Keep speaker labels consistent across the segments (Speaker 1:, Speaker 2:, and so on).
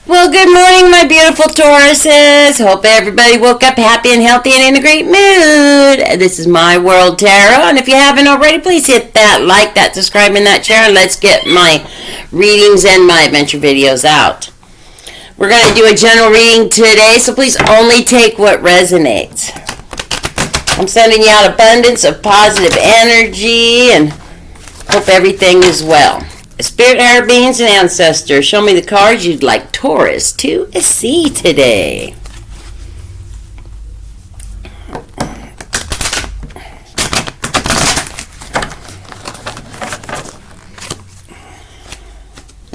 Speaker 1: Well, good morning, my beautiful Tauruses. Hope everybody woke up happy and healthy and in a great mood. This is My World Tarot, and if you haven't already, please hit that like, that subscribe, and that share, and let's get my readings and my adventure videos out. We're going to do a general reading today, so please only take what resonates. I'm sending you out abundance of positive energy, and hope everything is well. Spirit, air beings, and ancestors, show me the cards you'd like Taurus to see today.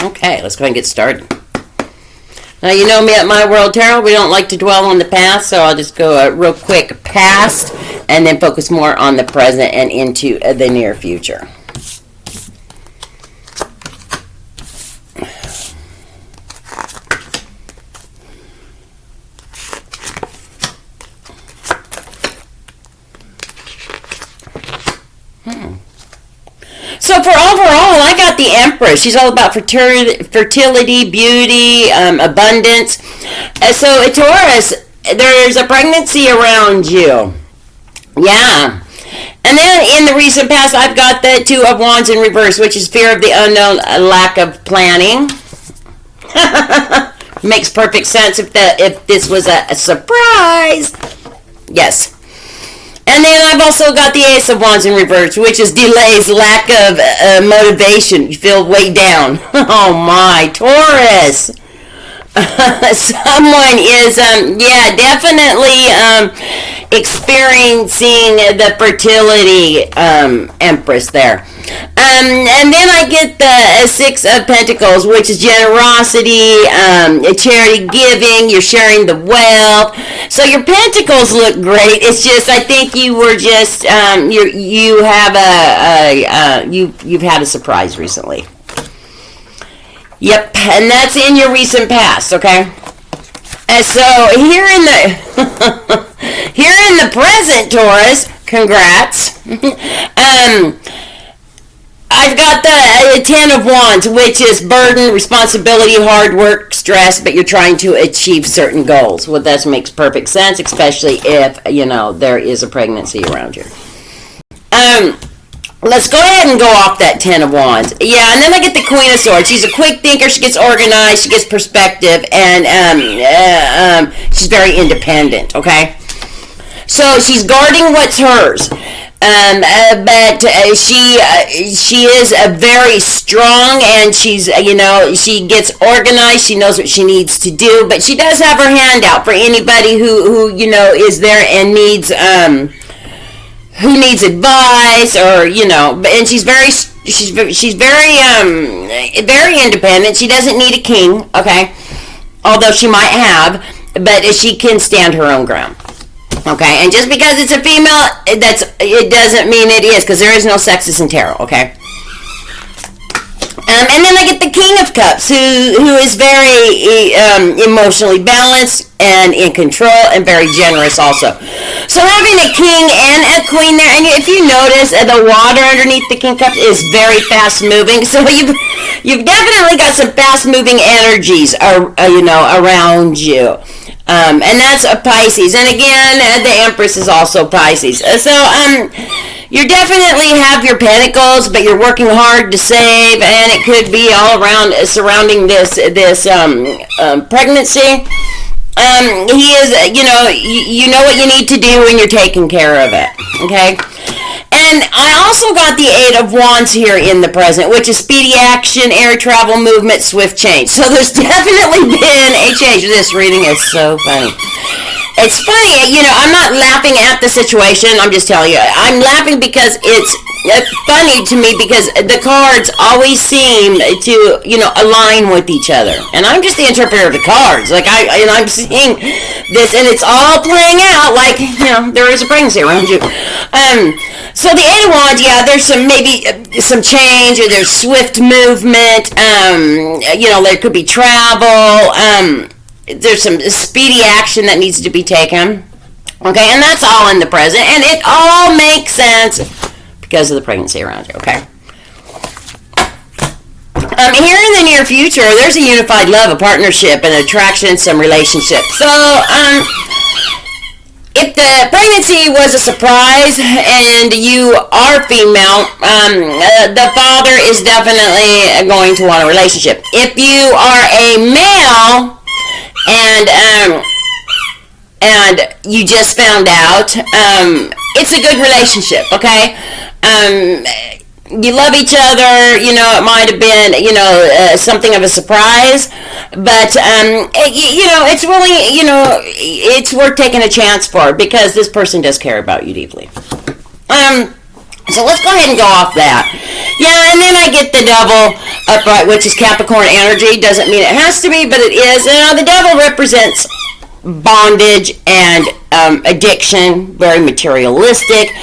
Speaker 1: Okay, let's go ahead and get started. Now, you know me at My World Tarot, we don't like to dwell on the past, so I'll just go real quick past and then focus more on the present and into the near future. So for overall, I got the Empress. She's all about fertility, beauty, abundance. So Taurus, there's a pregnancy around you. Yeah. And then in the recent past, I've got the Two of Wands in reverse, which is fear of the unknown, lack of planning. Makes perfect sense if this was a surprise. Yes. And then I've also got the Ace of Wands in reverse, which is delays, lack of motivation. You feel way down. Oh my, Taurus. Someone is, definitely experiencing the fertility Empress there. And then I get the Six of Pentacles, which is generosity, charity giving, you're sharing the wealth. So your pentacles look great. It's just, I think you were just, you've had a surprise recently. Yep, and that's in your recent past, okay? And so here in the here in the present, Taurus, congrats. I've got the Ten of Wands, which is burden, responsibility, hard work, stress, but you're trying to achieve certain goals. Well, that makes perfect sense, especially if, there is a pregnancy around you. Let's go ahead and go off that Ten of Wands. Yeah, and then I get the Queen of Swords. She's a quick thinker. She gets organized. She gets perspective, and she's very independent, okay? So she's guarding what's hers. But she is a very strong, and she's, she gets organized. She knows what she needs to do, but she does have her hand out for anybody who is there and needs, who needs advice, or and she's very very independent. She doesn't need a king, okay, although she might have, but she can stand her own ground, okay. And just because it's a female, it doesn't mean it is, because there is no sexist in tarot, okay. And then I get the King of Cups, who is very emotionally balanced and in control and very generous also. So having a king and a queen there, and if you notice, the water underneath the King of Cups is very fast moving. So you've definitely got some fast moving energies, around you. And that's a Pisces. And again, the Empress is also Pisces. So you definitely have your pentacles, but you're working hard to save, and it could be all around surrounding this pregnancy. He is, you know what you need to do when you're taking care of it, okay? And I also got the Eight of Wands here in the present, which is speedy action, air travel, movement, swift change. So there's definitely been a change. This reading is so funny. It's funny, I'm not laughing at the situation. I'm just telling you. I'm laughing because it's funny to me, because the cards always seem to, align with each other. And I'm just the interpreter of the cards. Like, I'm seeing this, and it's all playing out like, there is a pregnancy around you. So the Eight of Wands, yeah, there's maybe some change, or there's swift movement. There could be travel. There's some speedy action that needs to be taken. Okay, and that's all in the present. And it all makes sense because of the pregnancy around you, okay? Here in the near future, there's a unified love, a partnership, an attraction, some relationship. So, if the pregnancy was a surprise and you are female, the father is definitely going to want a relationship. If you are a male and you just found out, it's a good relationship, okay? You love each other, it might have been, something of a surprise, but, it's really, it's worth taking a chance for, because this person does care about you deeply. So let's go ahead and go off that. Yeah, and then I get the devil upright, which is Capricorn energy. Doesn't mean it has to be, but it is. The devil represents bondage and addiction, very materialistic.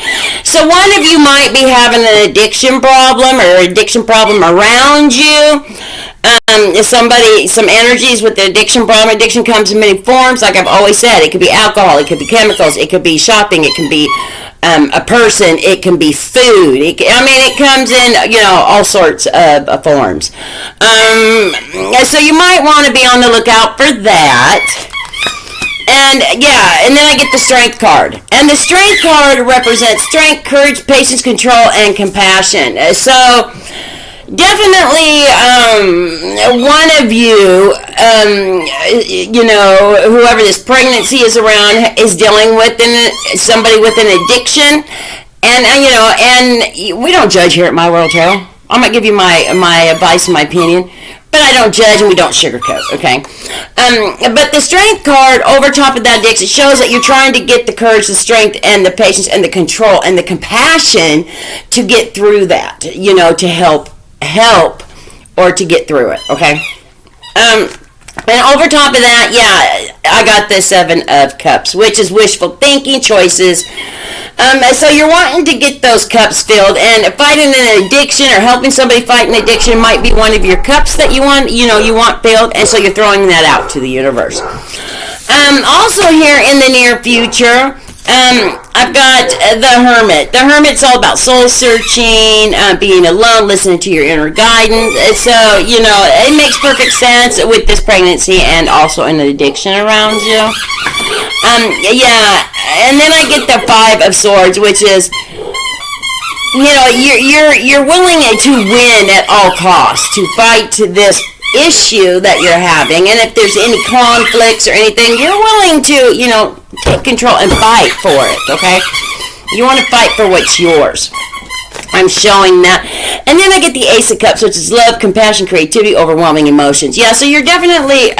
Speaker 1: So one of you might be having an addiction problem around you. Some energies with the addiction problem. Addiction comes in many forms, like I've always said. It could be alcohol, it could be chemicals, it could be shopping, it can be a person, it can be food. It comes in, all sorts of forms. So you might want to be on the lookout for that. And then I get the strength card. And the strength card represents strength, courage, patience, control, and compassion. So definitely one of you, whoever this pregnancy is around, is dealing with somebody with an addiction. And we don't judge here at My World Tarot. I'm going to give you my advice and my opinion. But I don't judge and we don't sugarcoat, okay? But the strength card over top of that addiction shows that you're trying to get the courage, the strength, and the patience, and the control, and the compassion to get through that, to help or to get through it, okay? And over top of that, I got the 7 of Cups, which is wishful thinking, choices. So you're wanting to get those cups filled, and fighting an addiction or helping somebody fight an addiction might be one of your cups that you want filled, and so you're throwing that out to the universe. Also here in the near future, I've got the Hermit. The Hermit's all about soul searching, being alone, listening to your inner guidance. So, it makes perfect sense with this pregnancy and also an addiction around you. And then I get the 5 of Swords, which is, you're willing to win at all costs, to fight this issue that you're having, and if there's any conflicts or anything, you're willing to, take control and fight for it, okay? You want to fight for what's yours. I'm showing that. And then I get the Ace of Cups, which is love, compassion, creativity, overwhelming emotions. Yeah, so you're definitely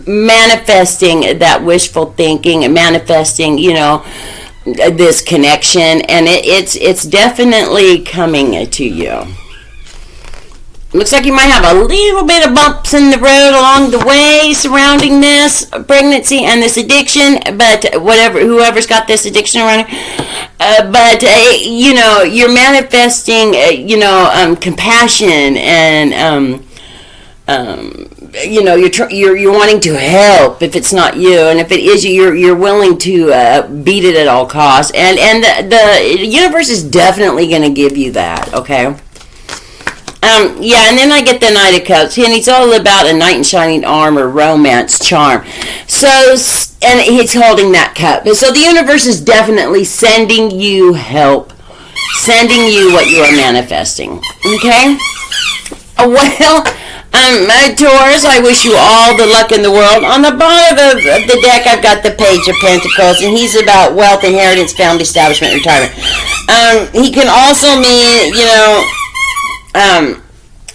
Speaker 1: manifesting that wishful thinking and manifesting, this connection, and it's definitely coming to you. Looks like you might have a little bit of bumps in the road along the way surrounding this pregnancy and this addiction, but whoever's got this addiction around you're manifesting, compassion and, you're wanting to help if it's not you, and if it is you, you're willing to beat it at all costs, and the universe is definitely going to give you that, okay? And then I get the Knight of Cups, and it's all about a knight in shining armor, romance, charm. So, and he's holding that cup. So the universe is definitely sending you help, sending you what you are manifesting. Okay? Well, Taurus, I wish you all the luck in the world. On the bottom of the deck, I've got the Page of Pentacles, and he's about wealth, inheritance, family, establishment, retirement. He can also mean,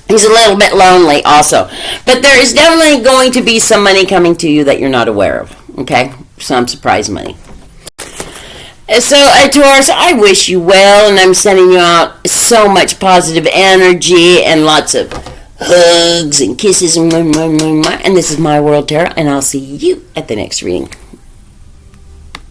Speaker 1: he's a little bit lonely also. But there is definitely going to be some money coming to you that you're not aware of. Okay? Some surprise money. So, Taurus, I wish you well, and I'm sending you out so much positive energy and lots of hugs and kisses. And this is My World Tarot, and I'll see you at the next reading.